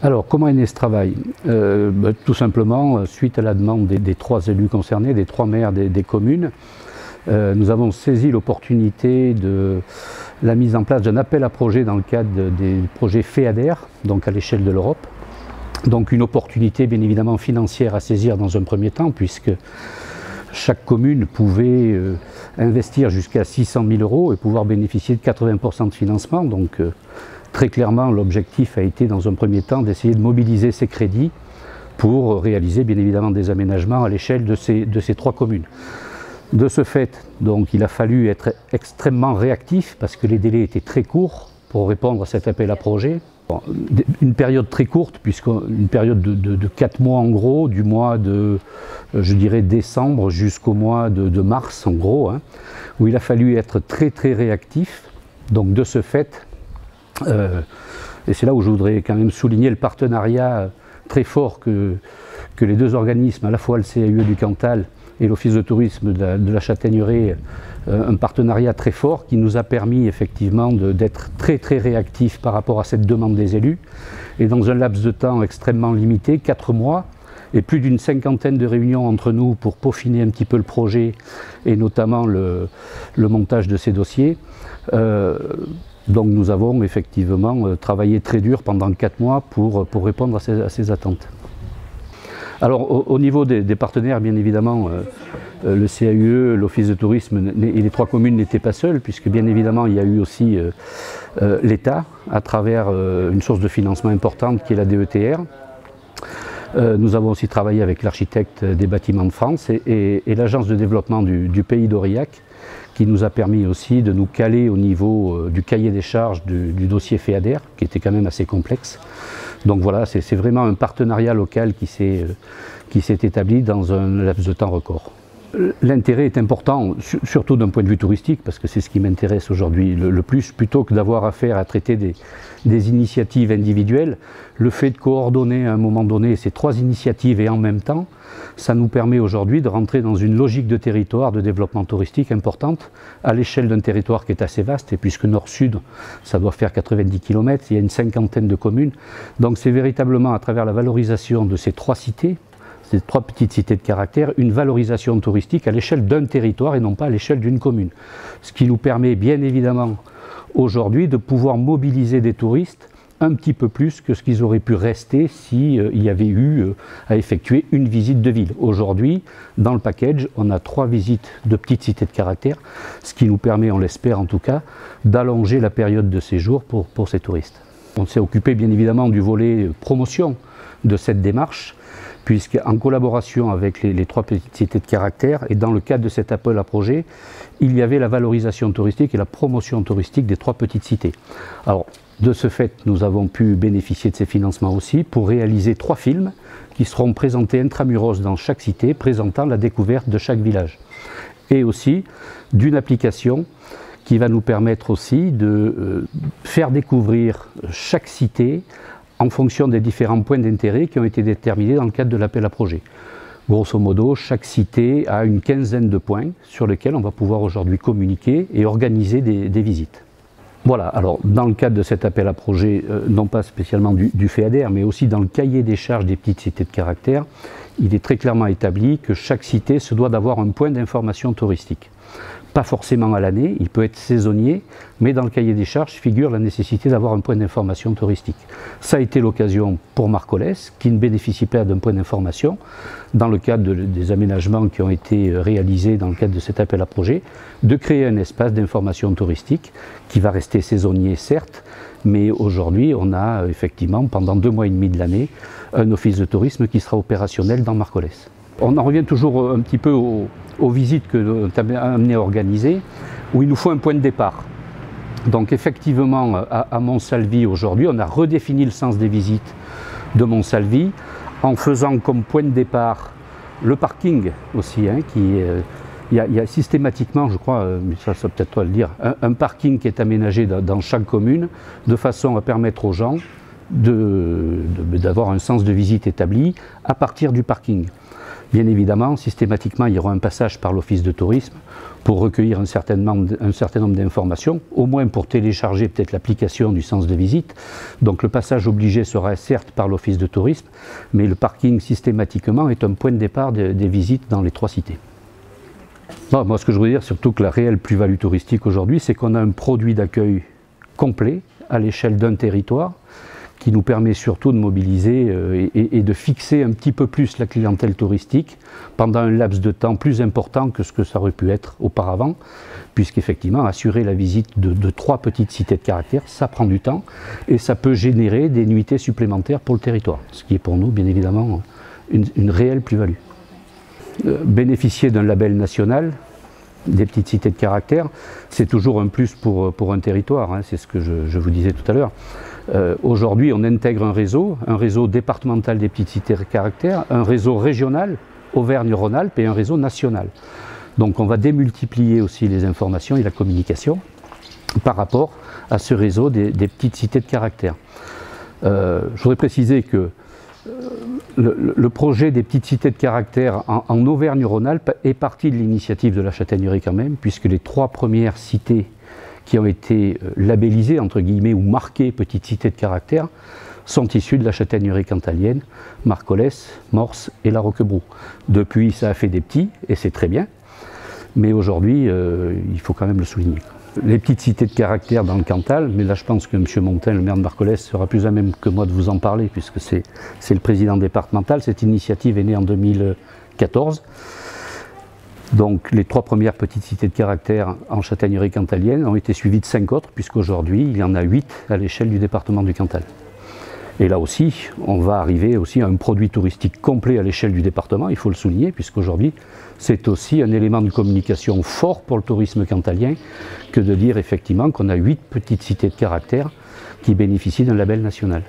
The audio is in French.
Alors, comment est né ce travail? Tout simplement, suite à la demande des trois élus concernés, des trois maires des communes, nous avons saisi l'opportunité de la mise en place d'un appel à projet dans le cadre des projets FEADER, donc à l'échelle de l'Europe. Donc une opportunité bien évidemment financière à saisir dans un premier temps, puisque chaque commune pouvait investir jusqu'à 600 000 € et pouvoir bénéficier de 80% de financement. Donc très clairement, l'objectif a été dans un premier temps d'essayer de mobiliser ces crédits pour réaliser bien évidemment des aménagements à l'échelle de ces trois communes. De ce fait, donc, il a fallu être extrêmement réactif parce que les délais étaient très courts pour répondre à cet appel à projet. Bon, une période très courte, puisqu'une période de 4 mois en gros, du mois de, je dirais, décembre jusqu'au mois de mars en gros, hein, où il a fallu être très très réactif. Donc de ce fait, et c'est là où je voudrais quand même souligner le partenariat très fort que les deux organismes, à la fois le CAUE du Cantal et l'Office de tourisme de la Châtaigneraie, un partenariat très fort qui nous a permis effectivement d'être très très réactifs par rapport à cette demande des élus, et dans un laps de temps extrêmement limité, 4 mois, et plus d'une cinquantaine de réunions entre nous pour peaufiner un petit peu le projet et notamment le montage de ces dossiers. Donc nous avons effectivement travaillé très dur pendant 4 mois pour répondre à ces attentes. Alors au niveau des partenaires, bien évidemment, le CAUE, l'Office de tourisme et les trois communes n'étaient pas seuls, puisque bien évidemment il y a eu aussi l'État à travers une source de financement importante qui est la DETR. Nous avons aussi travaillé avec l'architecte des bâtiments de France et l'agence de développement du pays d'Aurillac, qui nous a permis aussi de nous caler au niveau du cahier des charges du dossier FEADER, qui était quand même assez complexe. Donc voilà, c'est vraiment un partenariat local qui s'est établi dans un laps de temps record. L'intérêt est important, surtout d'un point de vue touristique, parce que c'est ce qui m'intéresse aujourd'hui le plus, plutôt que d'avoir affaire à traiter des initiatives individuelles. Le fait de coordonner à un moment donné ces trois initiatives et en même temps, ça nous permet aujourd'hui de rentrer dans une logique de territoire, de développement touristique importante, à l'échelle d'un territoire qui est assez vaste, et puisque nord-sud, ça doit faire 90 km, il y a une cinquantaine de communes. Donc c'est véritablement à travers la valorisation de ces trois cités, ces trois petites cités de caractère, une valorisation touristique à l'échelle d'un territoire et non pas à l'échelle d'une commune. Ce qui nous permet bien évidemment aujourd'hui de pouvoir mobiliser des touristes un petit peu plus que ce qu'ils auraient pu rester s'il y avait eu à effectuer une visite de ville. Aujourd'hui, dans le package, on a 3 visites de petites cités de caractère, ce qui nous permet, on l'espère en tout cas, d'allonger la période de séjour pour ces touristes. On s'est occupé bien évidemment du volet promotion de cette démarche, puisqu'en collaboration avec les 3 petites cités de caractère, et dans le cadre de cet appel à projet, il y avait la valorisation touristique et la promotion touristique des 3 petites cités. Alors, de ce fait, nous avons pu bénéficier de ces financements aussi pour réaliser 3 films qui seront présentés intramuros dans chaque cité, présentant la découverte de chaque village. Et aussi d'une application qui va nous permettre aussi de faire découvrir chaque cité en fonction des différents points d'intérêt qui ont été déterminés dans le cadre de l'appel à projet. Grosso modo, chaque cité a une quinzaine de points sur lesquels on va pouvoir aujourd'hui communiquer et organiser des visites. Voilà, alors dans le cadre de cet appel à projet, non pas spécialement du FEADER, mais aussi dans le cahier des charges des petites cités de caractère, il est très clairement établi que chaque cité se doit d'avoir un point d'information touristique. Pas forcément à l'année, il peut être saisonnier, mais dans le cahier des charges figure la nécessité d'avoir un point d'information touristique. Ça a été l'occasion pour Marcollès, qui ne bénéficie pas d'un point d'information, dans le cadre des aménagements qui ont été réalisés dans le cadre de cet appel à projet, de créer un espace d'information touristique qui va rester saisonnier certes, mais aujourd'hui on a effectivement pendant 2 mois et demi de l'année un office de tourisme qui sera opérationnel dans Marcollès. On en revient toujours un petit peu aux visites que l'on est amené à organiser, où il nous faut un point de départ. Donc effectivement, à Montsalvi aujourd'hui, on a redéfini le sens des visites de Montsalvi en faisant comme point de départ le parking aussi, hein, il y a systématiquement, je crois, ça peut-être toi le dire, un parking qui est aménagé dans chaque commune de façon à permettre aux gens d'avoir un sens de visite établi à partir du parking. Bien évidemment, systématiquement, il y aura un passage par l'office de tourisme pour recueillir un certain nombre d'informations, au moins pour télécharger peut-être l'application du sens de visite. Donc le passage obligé sera certes par l'office de tourisme, mais le parking systématiquement est un point de départ des visites dans les 3 cités. Bon, moi ce que je veux dire, surtout que la réelle plus-value touristique aujourd'hui, c'est qu'on a un produit d'accueil complet à l'échelle d'un territoire, qui nous permet surtout de mobiliser et de fixer un petit peu plus la clientèle touristique pendant un laps de temps plus important que ce que ça aurait pu être auparavant, puisqu'effectivement assurer la visite de 3 petites cités de caractère, ça prend du temps et ça peut générer des nuitées supplémentaires pour le territoire, ce qui est pour nous bien évidemment une réelle plus-value. Bénéficier d'un label national des petites cités de caractère, c'est toujours un plus pour un territoire, hein, c'est ce que je vous disais tout à l'heure. Aujourd'hui, on intègre un réseau départemental des petites cités de caractère, un réseau régional, Auvergne-Rhône-Alpes, et un réseau national. Donc on va démultiplier aussi les informations et la communication par rapport à ce réseau des petites cités de caractère. Je voudrais préciser que le projet des petites cités de caractère en Auvergne-Rhône-Alpes est parti de l'initiative de la Châtaigneraie quand même, puisque les 3 premières cités qui ont été labellisées, entre guillemets, ou marquées petites cités de caractère, sont issues de la Châtaigneraie cantalienne, Marcollès, Morse et La Roquebrou. Depuis, ça a fait des petits, et c'est très bien, mais aujourd'hui, il faut quand même le souligner. Les petites cités de caractère dans le Cantal, mais là je pense que M. Montin, le maire de Marcollès, sera plus à même que moi de vous en parler, puisque c'est le président départemental. Cette initiative est née en 2014. Donc les 3 premières petites cités de caractère en Châtaigneraie cantalienne ont été suivies de 5 autres, puisqu'aujourd'hui il y en a 8 à l'échelle du département du Cantal. Et là aussi, on va arriver aussi à un produit touristique complet à l'échelle du département, il faut le souligner, puisqu'aujourd'hui c'est aussi un élément de communication fort pour le tourisme cantalien que de dire effectivement qu'on a 8 petites cités de caractère qui bénéficient d'un label national.